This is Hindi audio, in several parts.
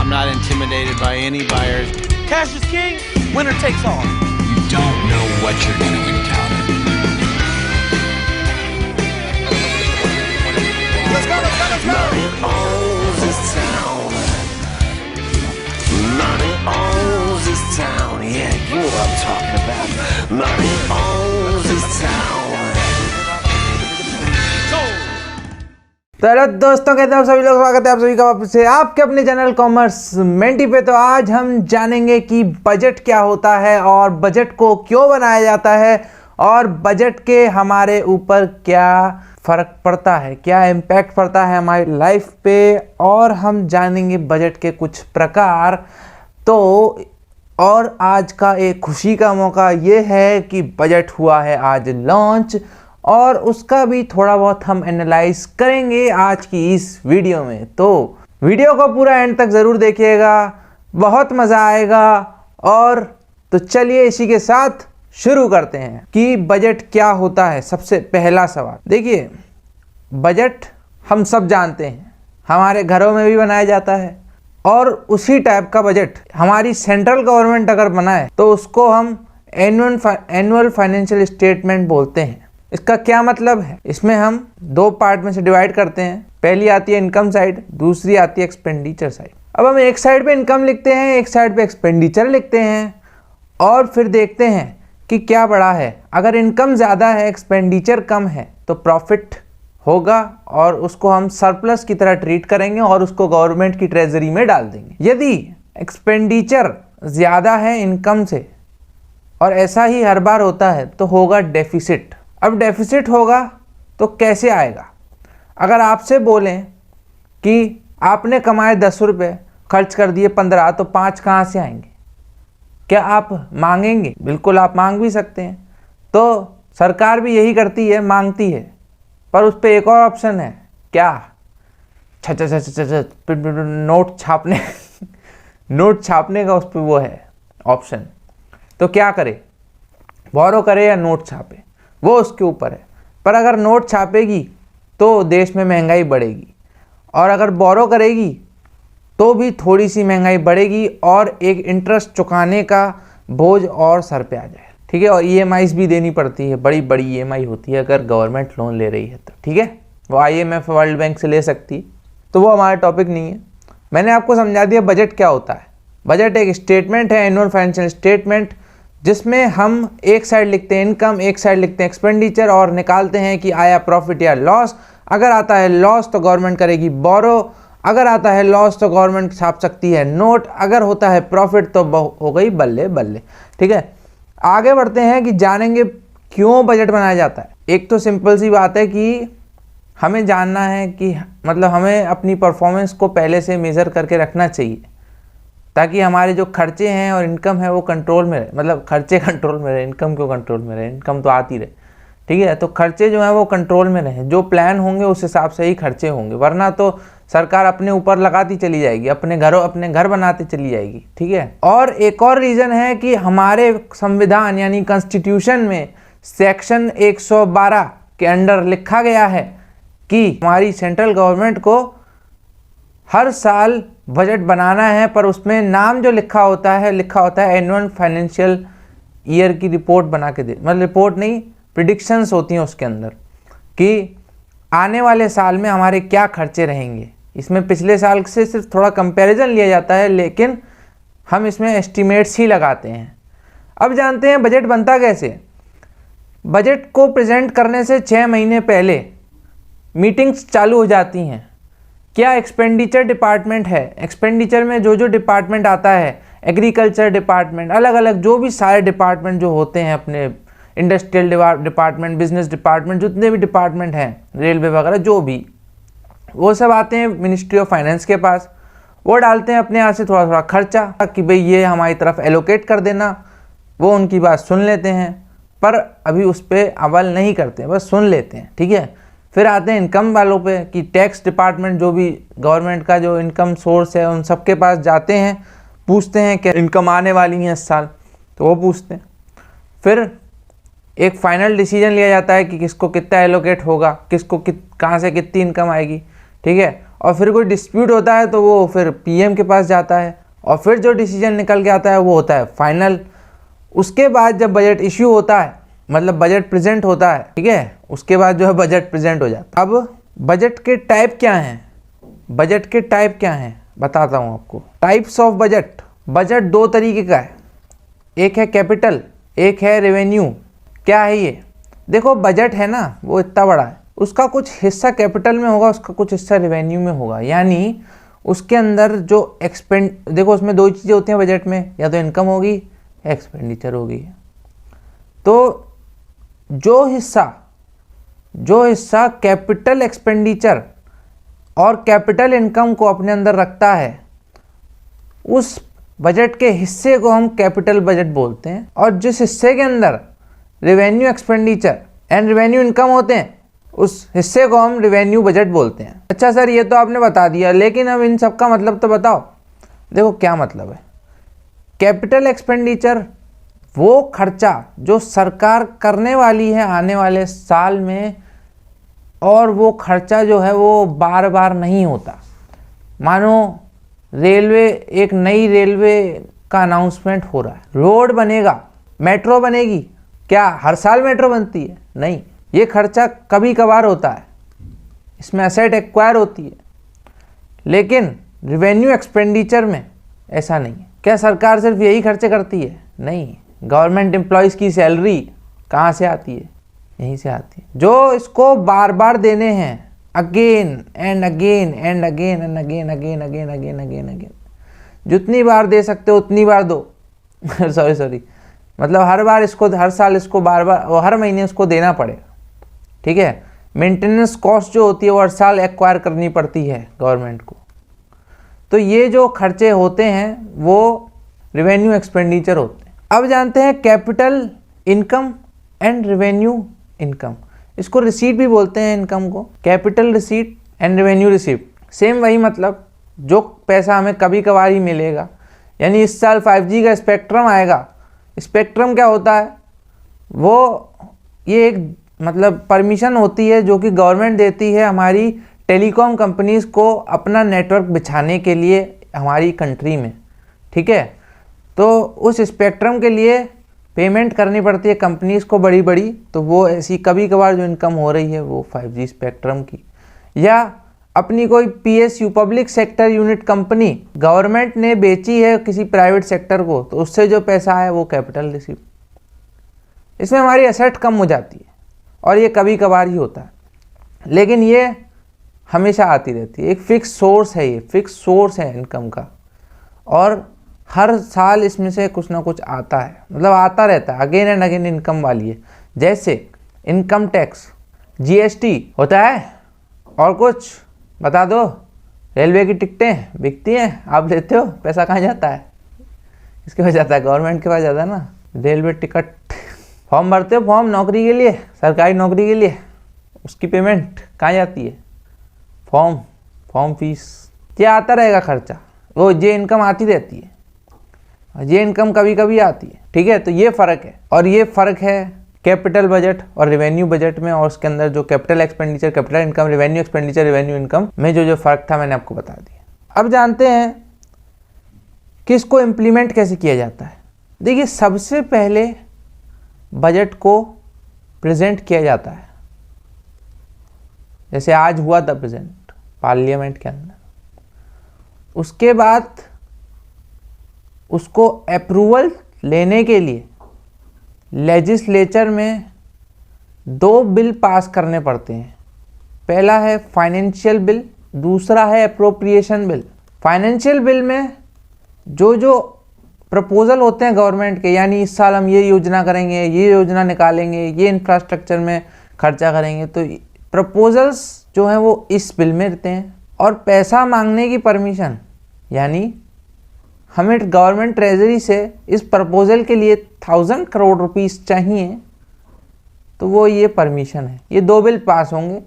I'm not intimidated by any buyers. Cash is king, winner takes all. You don't know what you're going to encounter. Let's go, let's go, let's go! Money owns this town. Money owns this town. Yeah, you know what I'm talking about. Money owns this town. तो हेलो दोस्तों, कहते हैं आप सभी लोग, स्वागत है आप सभी का वापस से आपके अपने चैनल कॉमर्स मेंटी पे। तो आज हम जानेंगे कि बजट क्या होता है और बजट को क्यों बनाया जाता है और बजट के हमारे ऊपर क्या फ़र्क पड़ता है, क्या इम्पैक्ट पड़ता है हमारी लाइफ पे, और हम जानेंगे बजट के कुछ प्रकार। तो और आज का एक खुशी का मौका ये है कि बजट हुआ है आज लॉन्च, और उसका भी थोड़ा बहुत हम एनालाइज करेंगे आज की इस वीडियो में। तो वीडियो को पूरा एंड तक ज़रूर देखिएगा, बहुत मज़ा आएगा। और तो चलिए इसी के साथ शुरू करते हैं कि बजट क्या होता है। सबसे पहला सवाल देखिए, बजट हम सब जानते हैं, हमारे घरों में भी बनाया जाता है, और उसी टाइप का बजट हमारी सेंट्रल गवर्नमेंट अगर बनाए तो उसको हम एनुअल फाइनेंशियल स्टेटमेंट बोलते हैं। इसका क्या मतलब है, इसमें हम दो पार्ट में से डिवाइड करते हैं। पहली आती है इनकम साइड, दूसरी आती है एक्सपेंडिचर साइड। अब हम एक साइड पे इनकम लिखते हैं, एक साइड पे एक्सपेंडिचर लिखते हैं, और फिर देखते हैं कि क्या बड़ा है। अगर इनकम ज़्यादा है, एक्सपेंडिचर कम है, तो प्रॉफिट होगा और उसको हम सरप्लस की तरह ट्रीट करेंगे और उसको गवर्नमेंट की ट्रेजरी में डाल देंगे। यदि एक्सपेंडिचर ज़्यादा है इनकम से, और ऐसा ही हर बार होता है, तो होगा डेफिसिट। अब डेफिसिट होगा तो कैसे आएगा? अगर आपसे बोलें कि आपने कमाए 10 रुपये, खर्च कर दिए 15, तो 5 कहाँ से आएंगे? क्या आप मांगेंगे? बिल्कुल आप मांग भी सकते हैं। तो सरकार भी यही करती है, मांगती है, पर उस पर एक और ऑप्शन है। क्या? नोट छापने नोट छापने का उस पर वो है ऑप्शन। तो क्या करे, बोरो करे या नोट छापे, वो उसके ऊपर है। पर अगर नोट छापेगी तो देश में महंगाई बढ़ेगी, और अगर बोरो करेगी तो भी थोड़ी सी महंगाई बढ़ेगी और एक इंटरेस्ट चुकाने का बोझ और सर पे आ जाए। ठीक है, और ईएमआईज भी देनी पड़ती है, बड़ी बड़ी ईएमआई होती है अगर गवर्नमेंट लोन ले रही है तो। ठीक है, वो आईएमएफ वर्ल्ड बैंक से ले सकती है, तो वो हमारा टॉपिक नहीं है। मैंने आपको समझा दिया बजट क्या होता है। बजट एक स्टेटमेंट है, एनुअल फाइनेंशियल स्टेटमेंट, जिसमें हम एक साइड लिखते हैं इनकम, एक साइड लिखते हैं एक्सपेंडिचर, और निकालते हैं कि आया प्रॉफिट या लॉस। अगर आता है लॉस तो गवर्नमेंट करेगी बोरो, अगर आता है लॉस तो गवर्नमेंट छाप सकती है नोट, अगर होता है प्रॉफिट तो हो गई बल्ले बल्ले। ठीक है, आगे बढ़ते हैं कि जानेंगे क्यों बजट बनाया जाता है। एक तो सिंपल सी बात है कि हमें जानना है कि मतलब हमें अपनी परफॉर्मेंस को पहले से मेज़र करके रखना चाहिए, ताकि हमारे जो खर्चे हैं और इनकम है वो कंट्रोल में रहे। मतलब खर्चे कंट्रोल में रहे, इनकम क्यों कंट्रोल में रहे, इनकम तो आती रहे। ठीक है, तो खर्चे जो हैं वो कंट्रोल में रहें, जो प्लान होंगे उस हिसाब से ही खर्चे होंगे, वरना तो सरकार अपने ऊपर लगाती चली जाएगी, अपने घर बनाती चली जाएगी। ठीक है, और एक और रीज़न है कि हमारे संविधान यानी कॉन्स्टिट्यूशन में सेक्शन 112 के अंडर लिखा गया है कि हमारी सेंट्रल गवर्नमेंट को हर साल बजट बनाना है, पर उसमें नाम जो लिखा होता है एनुअल फाइनेंशियल ईयर की रिपोर्ट बना के दे। मतलब रिपोर्ट नहीं, प्रिडिक्शंस होती हैं उसके अंदर कि आने वाले साल में हमारे क्या खर्चे रहेंगे। इसमें पिछले साल से सिर्फ थोड़ा कंपैरिजन लिया जाता है, लेकिन हम इसमें एस्टिमेट्स ही लगाते हैं। अब जानते हैं बजट बनता कैसे। बजट को प्रेजेंट करने से 6 महीने पहले मीटिंग्स चालू हो जाती हैं। क्या एक्सपेंडिचर डिपार्टमेंट है, एक्सपेंडिचर में जो जो डिपार्टमेंट आता है, एग्रीकल्चर डिपार्टमेंट, अलग अलग जो भी सारे डिपार्टमेंट जो होते हैं अपने, इंडस्ट्रियल डिपार्टमेंट, बिजनेस डिपार्टमेंट, जितने भी डिपार्टमेंट हैं, रेलवे वगैरह जो भी, वो सब आते हैं मिनिस्ट्री ऑफ फाइनेंस के पास। वो डालते हैं अपने यहाँ से थोड़ा थोड़ा खर्चा कि भाई ये हमारी तरफ एलोकेट कर देना। वो उनकी बात सुन लेते हैं, पर अभी उस पर अमल नहीं करते, बस सुन लेते हैं। ठीक है, फिर आते हैं इनकम वालों पे कि टैक्स डिपार्टमेंट, जो भी गवर्नमेंट का जो इनकम सोर्स है, उन सब के पास जाते हैं, पूछते हैं कि इनकम आने वाली है इस साल, तो वो पूछते हैं। फिर एक फाइनल डिसीजन लिया जाता है कि किसको कितना एलोकेट होगा, किसको कहाँ से कितनी इनकम आएगी। ठीक है, और फिर कोई डिस्प्यूट होता है तो वो फिर पीएम के पास जाता है और फिर जो डिसीजन निकल के आता है वो होता है फाइनल। उसके बाद जब बजट इश्यू होता है, मतलब बजट प्रेजेंट होता है, ठीक है, उसके बाद जो है बजट प्रेजेंट हो जाता है। अब बजट के टाइप क्या हैं, बजट के टाइप क्या हैं बताता हूँ आपको। Types of budget. बजट दो तरीके का है, एक है कैपिटल, एक है रेवेन्यू। क्या है ये? देखो बजट है ना वो इतना बड़ा है, उसका कुछ हिस्सा कैपिटल में होगा, उसका कुछ हिस्सा रेवेन्यू में होगा। यानी उसके अंदर जो देखो उसमें दो चीज़ें होती हैं बजट में, या तो इनकम होगी या एक्सपेंडिचर होगी। तो जो हिस्सा कैपिटल एक्सपेंडिचर और कैपिटल इनकम को अपने अंदर रखता है, उस बजट के हिस्से को हम कैपिटल बजट बोलते हैं। और जिस हिस्से के अंदर revenue expenditure and revenue income होते हैं, उस हिस्से को हम रेवेन्यू बजट बोलते हैं। अच्छा सर ये तो आपने बता दिया, लेकिन अब इन सब का मतलब तो बताओ। देखो क्या मतलब है। कैपिटल एक्सपेंडिचर वो खर्चा जो सरकार करने वाली है आने वाले साल में, और वो खर्चा जो है वो बार बार नहीं होता। मानो रेलवे, एक नई रेलवे का अनाउंसमेंट हो रहा है, रोड बनेगा, मेट्रो बनेगी। क्या हर साल मेट्रो बनती है? नहीं, ये खर्चा कभी कभार होता है, इसमें एसेट एक्वायर होती है। लेकिन रेवेन्यू एक्सपेंडिचर में ऐसा नहीं है। क्या सरकार सिर्फ यही खर्चे करती है? नहीं, गवर्नमेंट एम्प्लॉयज़ की सैलरी कहाँ से आती है? यहीं से आती है। जो इसको बार बार देने हैं, again and again and again and again again again again again again, जितनी बार दे सकते हो उतनी बार दो। सॉरी मतलब हर बार इसको, हर साल इसको बार बार, हर महीने इसको देना पड़ेगा, ठीक है। मेंटेनेंस कॉस्ट जो होती है वो हर साल एक्वायर करनी पड़ती है गवर्नमेंट को। तो ये जो खर्चे होते हैं वो रेवेन्यू एक्सपेंडिचर होते हैं। अब जानते हैं capital income and revenue income. इसको रिसीट भी बोलते हैं इनकम को, capital receipt and revenue receipt. Same वही मतलब, जो पैसा हमें कभी कभार ही मिलेगा। यानी इस साल 5G का स्पेक्ट्रम आएगा। स्पेक्ट्रम क्या होता है? वो ये एक मतलब परमिशन होती है जो कि गवर्नमेंट देती है हमारी टेलीकॉम कंपनीज़ को अपना नेटवर्क बिछाने के लिए हमारी कंट्री में, ठीक है। तो उस स्पेक्ट्रम के लिए पेमेंट करनी पड़ती है कंपनीज़ को बड़ी बड़ी। तो वो ऐसी कभी कभार जो इनकम हो रही है वो 5G स्पेक्ट्रम की, या अपनी कोई PSU public sector unit company government ने बेची है किसी प्राइवेट सेक्टर को, तो उससे जो पैसा आया वो कैपिटल रिसीव। इसमें हमारी एसेट कम हो जाती है और ये कभी कभार ही होता है, लेकिन ये हमेशा आती रहती है। एक फिक्स सोर्स है, ये फिक्स सोर्स है इनकम का, और हर साल इसमें से कुछ ना कुछ आता है, मतलब आता रहता है, अगेन एंड अगेन इनकम वाली है। जैसे इनकम टैक्स, GST होता है, और कुछ बता दो। रेलवे की टिकटें बिकती हैं, आप लेते हो, पैसा कहाँ जाता है? किसके पास जाता है? गवर्नमेंट के पास जाता है ना। रेलवे टिकट, फॉर्म भरते हो, फॉर्म नौकरी के लिए, सरकारी नौकरी के लिए, उसकी पेमेंट कहाँ जाती है? Form fees. ये आता रहेगा खर्चा, वो ये इनकम आती रहती है, ये इनकम कभी कभी आती है, ठीक है। तो ये फ़र्क है, और ये फ़र्क है कैपिटल बजट और रेवेन्यू बजट में, और उसके अंदर जो capital expenditure, capital income, revenue expenditure, revenue income में जो फ़र्क था मैंने आपको बता दिया। अब जानते हैं कि इसको इम्प्लीमेंट कैसे किया जाता है। देखिए सबसे पहले बजट को प्रेजेंट किया जाता है, जैसे आज हुआ था प्रेजेंट पार्लियामेंट के अंदर। उसके बाद उसको अप्रूवल लेने के लिए लेजिस्लेचर में 2 बिल पास करने पड़ते हैं। पहला है फाइनेंशियल बिल, दूसरा है अप्रोप्रिएशन बिल। फाइनेंशियल बिल में जो प्रपोजल होते हैं गवर्नमेंट के, यानी इस साल हम ये योजना करेंगे, ये योजना निकालेंगे, ये इंफ्रास्ट्रक्चर में खर्चा करेंगे, तो प्रपोजल्स जो हैं वो इस बिल में रहते हैं। और पैसा मांगने की परमिशन, यानी हमें गवर्नमेंट ट्रेजरी से इस प्रपोजल के लिए 1000 करोड़ रुपीस चाहिए, तो वो ये परमिशन है। ये 2 बिल पास होंगे,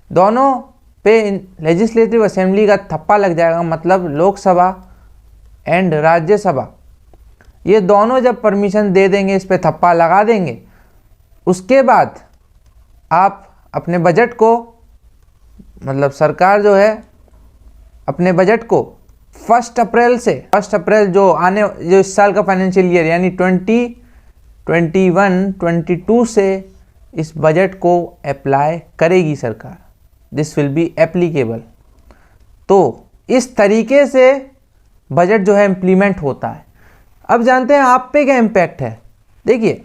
दोनों पे लेजिस्लेटिव असेंबली का थप्पा लग जाएगा, मतलब लोकसभा एंड राज्यसभा, ये दोनों जब परमिशन दे देंगे, इस पे थप्पा लगा देंगे, उसके बाद आप अपने बजट को, मतलब सरकार जो है अपने बजट को 1 अप्रैल जो इस साल का फाइनेंशियल ईयर यानी 2021-22 से इस बजट को अप्लाई करेगी सरकार। This will be applicable. तो इस तरीके से बजट जो है इम्प्लीमेंट होता है। अब जानते हैं आप पे क्या इम्पैक्ट है। देखिए,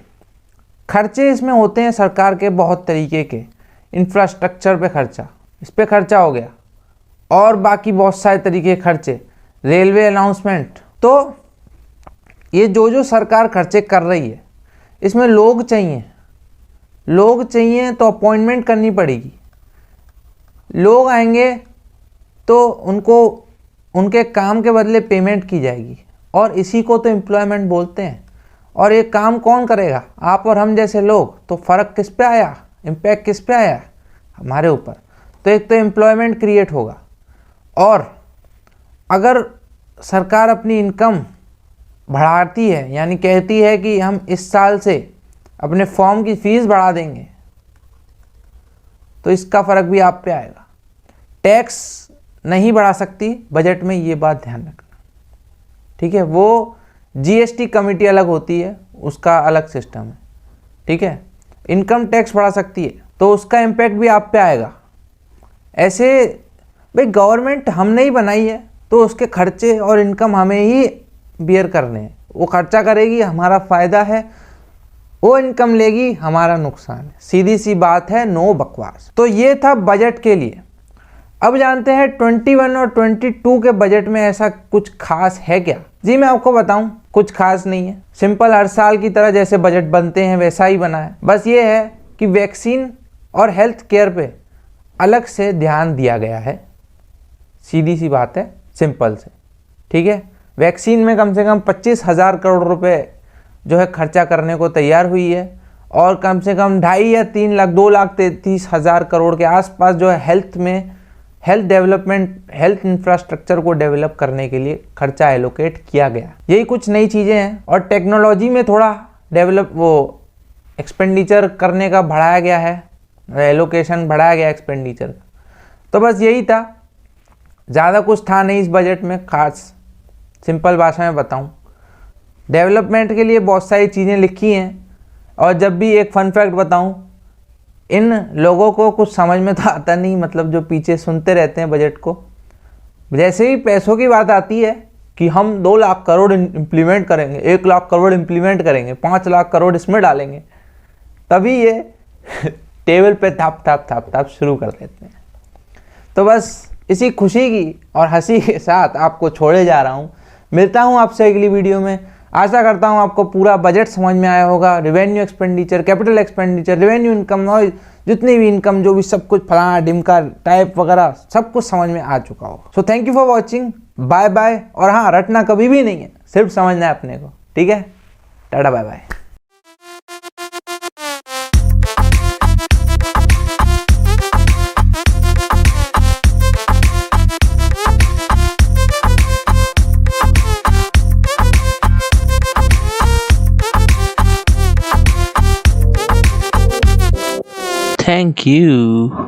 खर्चे इसमें होते हैं सरकार के बहुत तरीके के। इंफ्रास्ट्रक्चर पे खर्चा, इस पे खर्चा हो गया, और बाकी बहुत सारे तरीके के खर्चे, रेलवे अनाउंसमेंट। तो ये जो सरकार खर्चे कर रही है, इसमें लोग चाहिए तो अपॉइंटमेंट करनी पड़ेगी। लोग आएंगे तो उनको उनके काम के बदले पेमेंट की जाएगी, और इसी को तो एम्प्लॉयमेंट बोलते हैं। और ये काम कौन करेगा? आप और हम जैसे लोग। तो फ़र्क किस पे आया, इम्पैक्ट किस पे आया? हमारे ऊपर। तो एक तो एम्प्लॉयमेंट क्रिएट होगा, और अगर सरकार अपनी इनकम बढ़ाती है, यानी कहती है कि हम इस साल से अपने फॉर्म की फ़ीस बढ़ा देंगे, तो इसका फ़र्क भी आप पे आएगा। टैक्स नहीं बढ़ा सकती बजट में, ये बात ध्यान रखना, ठीक है। वो जीएसटी कमेटी अलग होती है, उसका अलग सिस्टम है, ठीक है। इनकम टैक्स बढ़ा सकती है, तो उसका इम्पैक्ट भी आप पे आएगा। ऐसे भाई गवर्नमेंट हमने ही बनाई है, तो उसके खर्चे और इनकम हमें ही बियर करने हैं। वो खर्चा करेगी, हमारा फ़ायदा है, वो इनकम लेगी, हमारा नुकसान है। सीधी सी बात है, नो बकवास। तो ये था बजट के लिए। अब जानते हैं 21 और 22 के बजट में ऐसा कुछ खास है क्या? जी मैं आपको बताऊं, कुछ खास नहीं है। सिंपल हर साल की तरह जैसे बजट बनते हैं वैसा ही बना है। बस ये है कि वैक्सीन और हेल्थ केयर पे अलग से ध्यान दिया गया है। सीधी सी बात है, सिंपल से, ठीक है। वैक्सीन में कम से कम 25,000 करोड़ रुपए जो है खर्चा करने को तैयार हुई है, और कम से कम 2.5 या 3 लाख 2,33,000 करोड़ के आसपास जो है हेल्थ डेवलपमेंट, हेल्थ इंफ्रास्ट्रक्चर को डेवलप करने के लिए खर्चा एलोकेट किया गया। यही कुछ नई चीज़ें हैं, और टेक्नोलॉजी में थोड़ा एक्सपेंडिचर करने का बढ़ाया गया है, एलोकेशन बढ़ाया गया एक्सपेंडिचर का। तो बस यही था, ज़्यादा कुछ था नहीं इस बजट में खास। सिंपल भाषा में बताऊं, डेवलपमेंट के लिए बहुत सारी चीज़ें लिखी हैं, और जब भी एक फन फैक्ट बताऊं, इन लोगों को कुछ समझ में तो आता नहीं, मतलब जो पीछे सुनते रहते हैं बजट को। जैसे ही पैसों की बात आती है कि हम 2 लाख करोड़ इम्प्लीमेंट करेंगे, 1 लाख करोड़ इम्प्लीमेंट करेंगे, 5 लाख करोड़ इसमें डालेंगे, तभी ये टेबल पे थाप शुरू कर देते हैं। तो बस इसी खुशी की और हंसी के साथ आपको छोड़े जा रहा हूँ। मिलता हूँ आपसे अगली वीडियो में। आशा करता हूँ आपको पूरा बजट समझ में आया होगा। Revenue expenditure, capital expenditure, revenue income, और जितनी भी इनकम, जो भी सब कुछ फलाना ढिमका टाइप वगैरह सब कुछ समझ में आ चुका होगा। So thank you for watching, bye bye. और हाँ, रटना कभी भी नहीं है, सिर्फ समझना है अपने को, ठीक है। Tata bye bye. Thank you.